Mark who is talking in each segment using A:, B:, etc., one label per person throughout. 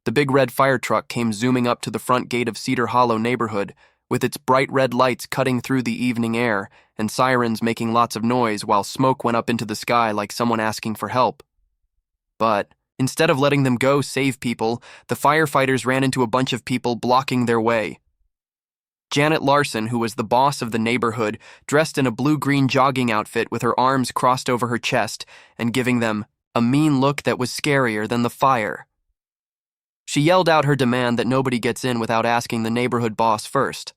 A: The big red fire truck came zooming up to the front gate of Cedar Hollow neighborhood, with its bright red lights cutting through the evening air and sirens making lots of noise while smoke went up into the sky like someone asking for help. But instead of letting them go save people, the firefighters ran into a bunch of people blocking their way. Janet Larson, who was the boss of the neighborhood, dressed in a blue-green jogging outfit with her arms crossed over her chest and giving them a mean look that was scarier than the fire. She yelled out her demand that nobody gets in without asking the neighborhood boss first.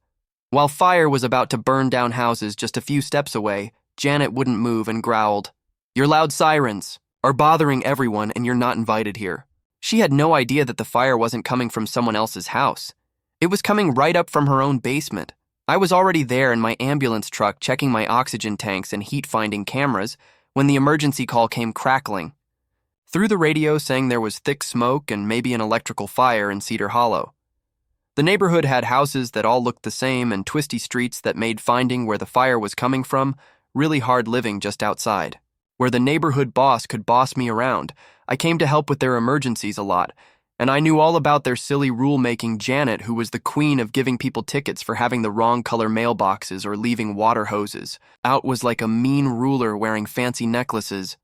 A: While fire was about to burn down houses just a few steps away, Janet wouldn't move and growled, "Your loud sirens are bothering everyone and you're not invited here." She had no idea that the fire wasn't coming from someone else's house. It was coming right up from her own basement. I was already there in my ambulance truck checking my oxygen tanks and heat-finding cameras when the emergency call came crackling. Through the radio saying there was thick smoke and maybe an electrical fire in Cedar Hollow. The neighborhood had houses that all looked the same and twisty streets that made finding where the fire was coming from really hard living just outside. Where the neighborhood boss could boss me around, I came to help with their emergencies a lot, and I knew all about their silly rule-making Janet, who was the queen of giving people tickets for having the wrong color mailboxes or leaving water hoses. Out was like a mean ruler wearing fancy necklaces.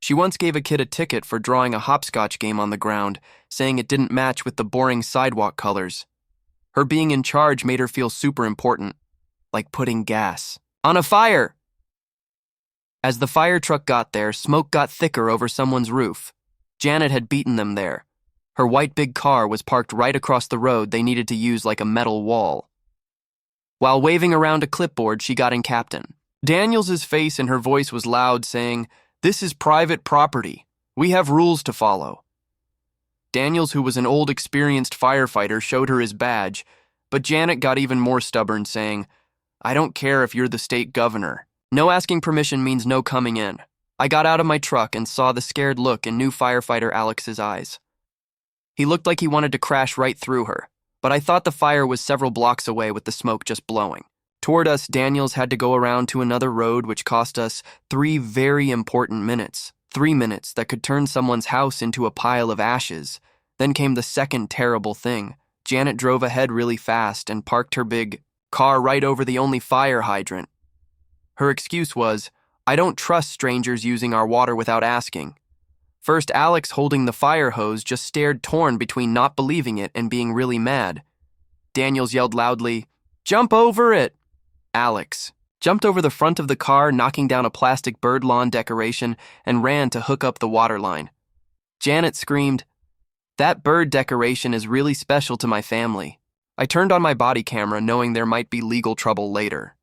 A: She once gave a kid a ticket for drawing a hopscotch game on the ground, saying it didn't match with the boring sidewalk colors. Her being in charge made her feel super important, like putting gas on a fire. As the fire truck got there, smoke got thicker over someone's roof. Janet had beaten them there. Her white big car was parked right across the road they needed to use like a metal wall. While waving around a clipboard, she got in captain. Daniels's face and her voice was loud, saying, "This is private property. We have rules to follow." Daniels, who was an old, experienced firefighter, showed her his badge, but Janet got even more stubborn, saying, "I don't care if you're the state governor. No asking permission means no coming in." I got out of my truck and saw the scared look in new firefighter Alex's eyes. He looked like he wanted to crash right through her, but I thought the fire was several blocks away with the smoke just blowing. Toward us, Daniels had to go around to another road which cost us 3 very important minutes. 3 minutes that could turn someone's house into a pile of ashes. Then came the second terrible thing. Janet drove ahead really fast and parked her big car right over the only fire hydrant. Her excuse was, "I don't trust strangers using our water without asking." First, Alex, holding the fire hose, just stared, torn between not believing it and being really mad. Daniels yelled loudly, "Jump over it!" Alex jumped over the front of the car, knocking down a plastic bird lawn decoration, and ran to hook up the water line. Janet screamed, "That bird decoration is really special to my family." I turned on my body camera, knowing there might be legal trouble later.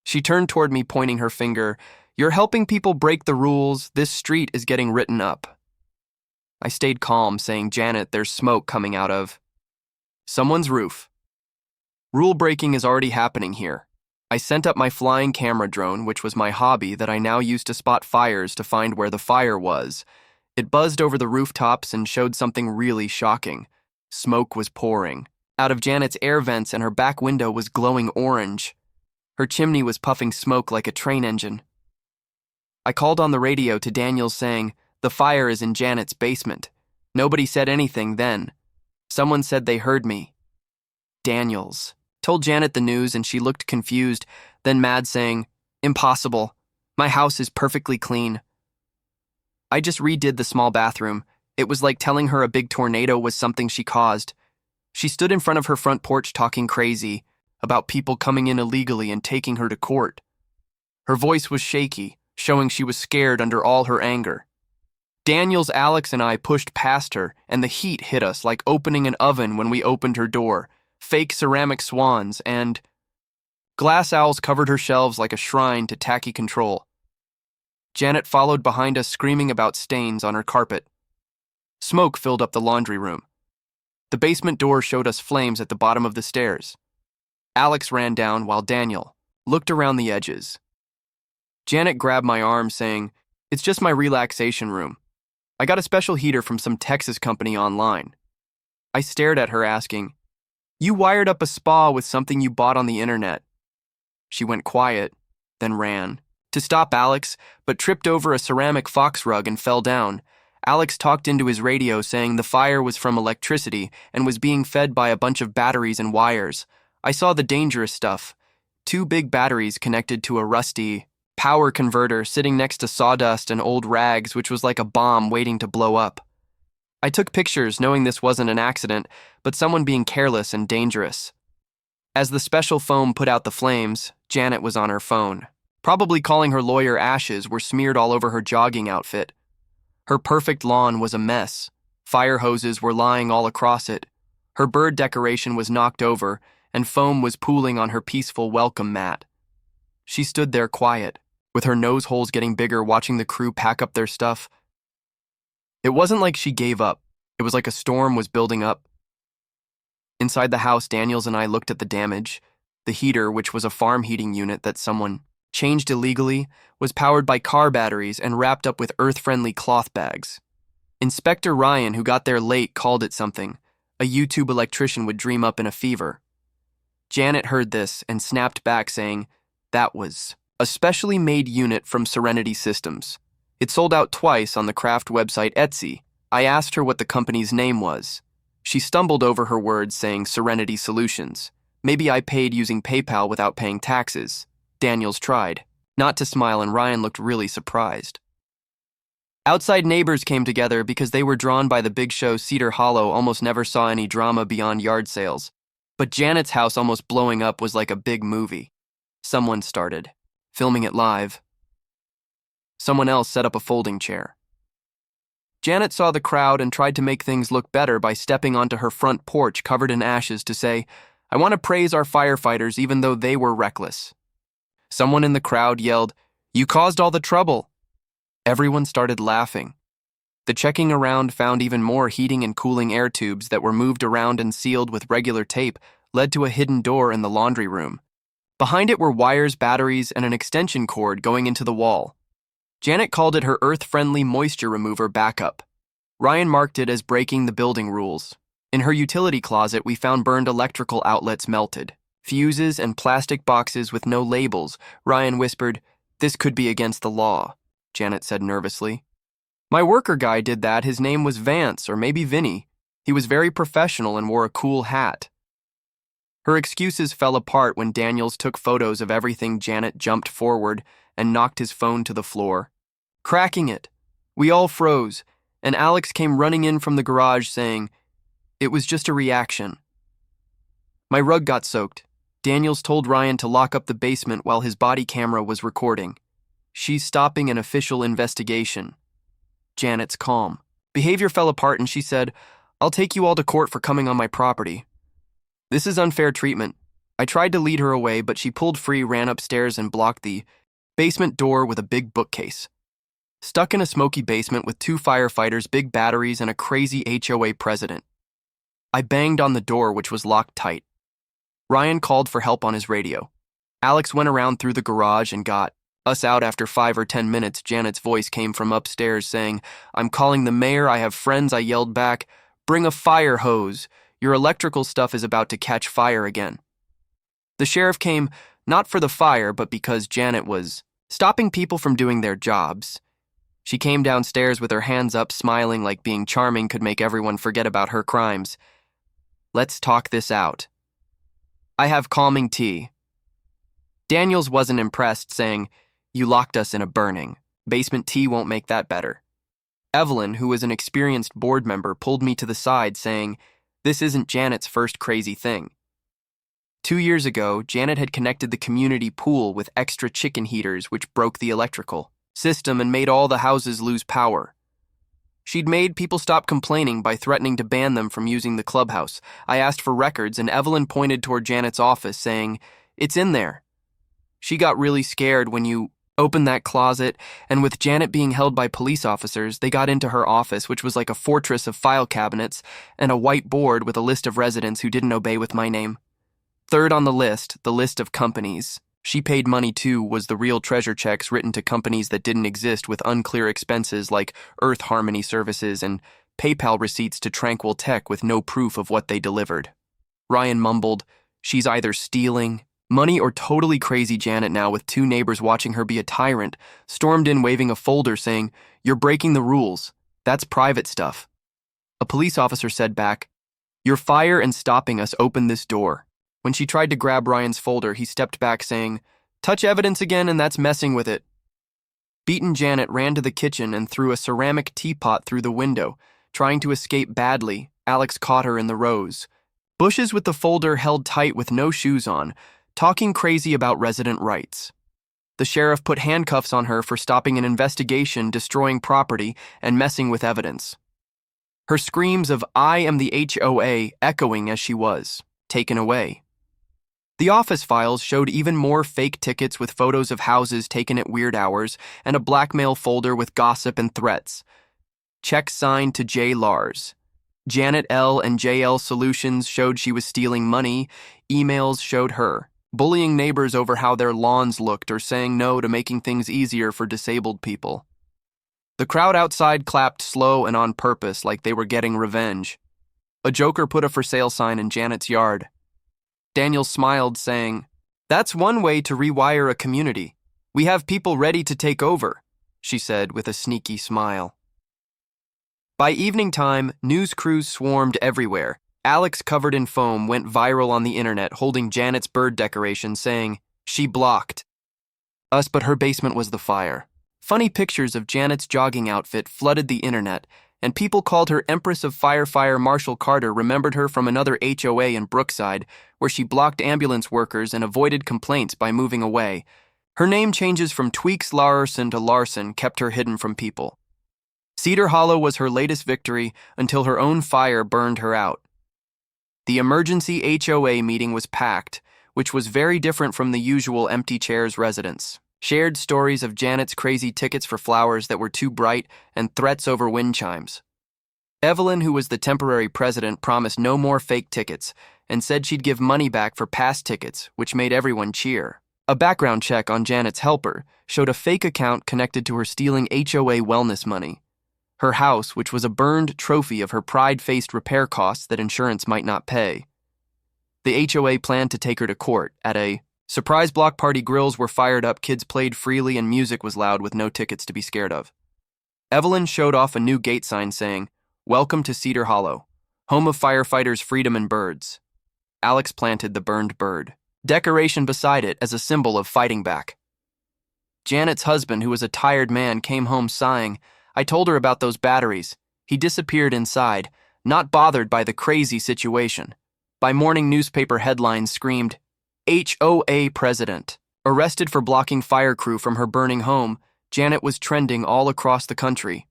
A: She turned toward me, pointing her finger, "You're helping people break the rules. This street is getting written up." I stayed calm, saying, "Janet, there's smoke coming out of someone's roof. Rule breaking is already happening here." I sent up my flying camera drone, which was my hobby that I now use to spot fires to find where the fire was. It buzzed over the rooftops and showed something really shocking. Smoke was pouring out of Janet's air vents, and her back window was glowing orange. Her chimney was puffing smoke like a train engine. I called on the radio to Daniels, saying, "The fire is in Janet's basement." Nobody said anything then. Someone said they heard me. Daniels told Janet the news, and she looked confused, then mad, saying, "Impossible. My house is perfectly clean." I just redid the small bathroom. It was like telling her a big tornado was something she caused. She stood in front of her front porch talking crazy about people coming in illegally and taking her to court. Her voice was shaky, showing she was scared under all her anger. Daniels, Alex, and I pushed past her, and the heat hit us like opening an oven when we opened her door. Fake ceramic swans and glass owls covered her shelves like a shrine to tacky control. Janet followed behind us, screaming about stains on her carpet. Smoke filled up the laundry room. The basement door showed us flames at the bottom of the stairs. Alex ran down while Daniel looked around the edges. Janet grabbed my arm, saying, "It's just my relaxation room. I got a special heater from some Texas company online." I stared at her, asking, "You wired up a spa with something you bought on the internet." She went quiet, then ran to stop Alex, but tripped over a ceramic fox rug and fell down. Alex talked into his radio saying the fire was from electricity and was being fed by a bunch of batteries and wires. I saw the dangerous stuff. 2 big batteries connected to a rusty power converter sitting next to sawdust and old rags, which was like a bomb waiting to blow up. I took pictures knowing this wasn't an accident, but someone being careless and dangerous. As the special foam put out the flames, Janet was on her phone. Probably calling her lawyer. Ashes were smeared all over her jogging outfit. Her perfect lawn was a mess. Fire hoses were lying all across it. Her bird decoration was knocked over, and foam was pooling on her peaceful welcome mat. She stood there quiet, with her nose holes getting bigger, watching the crew pack up their stuff. It wasn't like she gave up. It was like a storm was building up. Inside the house, Daniels and I looked at the damage. The heater, which was a farm heating unit that someone changed illegally, was powered by car batteries and wrapped up with earth-friendly cloth bags. Inspector Ryan, who got there late, called it something a YouTube electrician would dream up in a fever. Janet heard this and snapped back, saying, "That was a specially made unit from Serenity Systems. It sold out twice on the craft website Etsy." I asked her what the company's name was. She stumbled over her words, saying Serenity Solutions. Maybe I paid using PayPal without paying taxes. Daniels tried not to smile, and Ryan looked really surprised. Outside neighbors came together because they were drawn by the big show. Cedar Hollow almost never saw any drama beyond yard sales. But Janet's house almost blowing up was like a big movie. Someone started filming it live. Someone else set up a folding chair. Janet saw the crowd and tried to make things look better by stepping onto her front porch covered in ashes to say, "I want to praise our firefighters even though they were reckless." Someone in the crowd yelled, "You caused all the trouble." Everyone started laughing. The checking around found even more heating and cooling air tubes that were moved around and sealed with regular tape led to a hidden door in the laundry room. Behind it were wires, batteries, and an extension cord going into the wall. Janet called it her earth-friendly moisture remover backup. Ryan marked it as breaking the building rules. In her utility closet, we found burned electrical outlets melted, fuses, and plastic boxes with no labels. Ryan whispered, "This could be against the law," Janet said nervously. "My worker guy did that. His name was Vance, or maybe Vinny. He was very professional and wore a cool hat." Her excuses fell apart when Daniels took photos of everything. Janet jumped forward and knocked his phone to the floor, cracking it. We all froze, and Alex came running in from the garage saying, "It was just a reaction." My rug got soaked. Daniels told Ryan to lock up the basement while his body camera was recording. "She's stopping an official investigation." Janet's calm behavior fell apart, and she said, "I'll take you all to court for coming on my property. This is unfair treatment." I tried to lead her away, but she pulled free, ran upstairs, and blocked the basement door with a big bookcase. Stuck in a smoky basement with 2 firefighters, big batteries, and a crazy HOA president. I banged on the door, which was locked tight. Ryan called for help on his radio. Alex went around through the garage and got us out after 5 or 10 minutes. Janet's voice came from upstairs saying, "I'm calling the mayor. I have friends." I yelled back, "Bring a fire hose. Your electrical stuff is about to catch fire again." The sheriff came, not for the fire, but because Janet was stopping people from doing their jobs. She came downstairs with her hands up, smiling like being charming could make everyone forget about her crimes. "Let's talk this out. I have calming tea." Daniels wasn't impressed, saying, "You locked us in a burning. Basement tea won't make that better." Evelyn, who was an experienced board member, pulled me to the side, saying, "This isn't Janet's first crazy thing. 2 years ago, Janet had connected the community pool with extra chicken heaters, which broke the electrical system and made all the houses lose power. She'd made people stop complaining by threatening to ban them from using the clubhouse. I asked for records, and Evelyn pointed toward Janet's office, saying, "It's in there." She got really scared when you opened that closet, and with Janet being held by police officers, they got into her office, which was like a fortress of file cabinets and a white board with a list of residents who didn't obey with my name. Third on the list of companies she paid money to was the real treasure checks written to companies that didn't exist with unclear expenses like Earth Harmony Services and PayPal receipts to Tranquil Tech with no proof of what they delivered. Ryan mumbled, "She's either stealing money or totally crazy." Janet, now with 2 neighbors watching her be a tyrant, stormed in waving a folder saying, "You're breaking the rules. That's private stuff. A police officer said back, "Your fire and stopping us opened this door." When she tried to grab Ryan's folder, he stepped back saying, "Touch evidence again and that's messing with it." Beaten Janet ran to the kitchen and threw a ceramic teapot through the window. Trying to escape badly, Alex caught her in the rows. Bushes with the folder held tight with no shoes on, talking crazy about resident rights. The sheriff put handcuffs on her for stopping an investigation, destroying property, and messing with evidence. Her screams of "I am the HOA" echoing as she was taken away. The office files showed even more fake tickets with photos of houses taken at weird hours and a blackmail folder with gossip and threats. Checks signed to J. Lars. Janet L. and JL Solutions showed she was stealing money. Emails showed her bullying neighbors over how their lawns looked or saying no to making things easier for disabled people. The crowd outside clapped slow and on purpose like they were getting revenge. A joker put a for sale sign in Janet's yard. Daniel smiled, saying, "That's one way to rewire a community. We have people ready to take over," she said with a sneaky smile. By evening time, news crews swarmed everywhere. Alex, covered in foam, went viral on the internet holding Janet's bird decoration, saying, "She blocked us, but her basement was the fire." Funny pictures of Janet's jogging outfit flooded the internet, and people called her Empress of Firefighter. Marshall Carter remembered her from another HOA in Brookside, where she blocked ambulance workers and avoided complaints by moving away. Her name changes from Tweaks Larson to Larson kept her hidden from people. Cedar Hollow was her latest victory until her own fire burned her out. The emergency HOA meeting was packed, which was very different from the usual empty chairs residents. Shared stories of Janet's crazy tickets for flowers that were too bright and threats over wind chimes. Evelyn, who was the temporary president, promised no more fake tickets and said she'd give money back for past tickets, which made everyone cheer. A background check on Janet's helper showed a fake account connected to her stealing HOA wellness money. Her house, which was a burned trophy of her pride-faced repair costs that insurance might not pay. The HOA planned to take her to court. At a surprise block party, grills were fired up, kids played freely, and music was loud with no tickets to be scared of. Evelyn showed off a new gate sign saying, "Welcome to Cedar Hollow, home of firefighters, freedom, and birds." Alex planted the burned bird decoration beside it as a symbol of fighting back. Janet's husband, who was a tired man, came home sighing. "I told her about those batteries." He disappeared inside, not bothered by the crazy situation. By morning, newspaper headlines screamed, "HOA president arrested for blocking fire crew from her burning home." Janet was trending all across the country.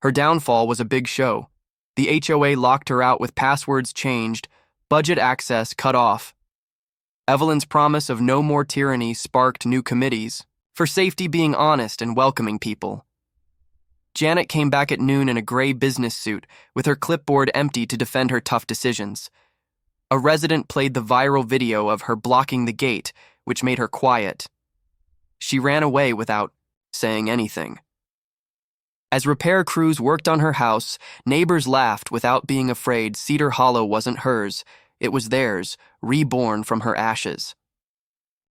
A: Her downfall was a big show. The HOA locked her out with passwords changed, budget access cut off. Evelyn's promise of no more tyranny sparked new committees for safety, being honest and welcoming people. Janet came back at noon in a gray business suit, with her clipboard empty to defend her tough decisions. A resident played the viral video of her blocking the gate, which made her quiet. She ran away without saying anything. As repair crews worked on her house, neighbors laughed without being afraid. Cedar Hollow wasn't hers, it was theirs, reborn from her ashes.